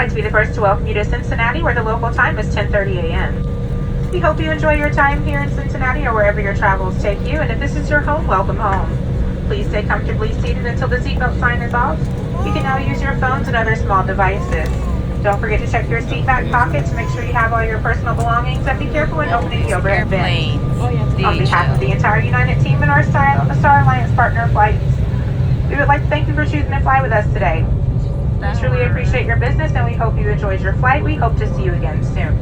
like to be the first to welcome you to Cincinnati, where the local time is 10:30 a.m. We hope you enjoy your time here in Cincinnati or wherever your travels take you, and if this is your home, welcome home. Please stay comfortably seated until the seatbelt sign is off. You can now use your phones and other small devices. Don't forget to check your seat back pocket to make sure you have all your personal belongings, and be careful when opening the overhead bin. On behalf of the entire United team and our Star Alliance partner flights, we would like to thank you for choosing to fly with us today. We truly appreciate your business, and we hope you enjoyed your flight. We hope to see you again soon.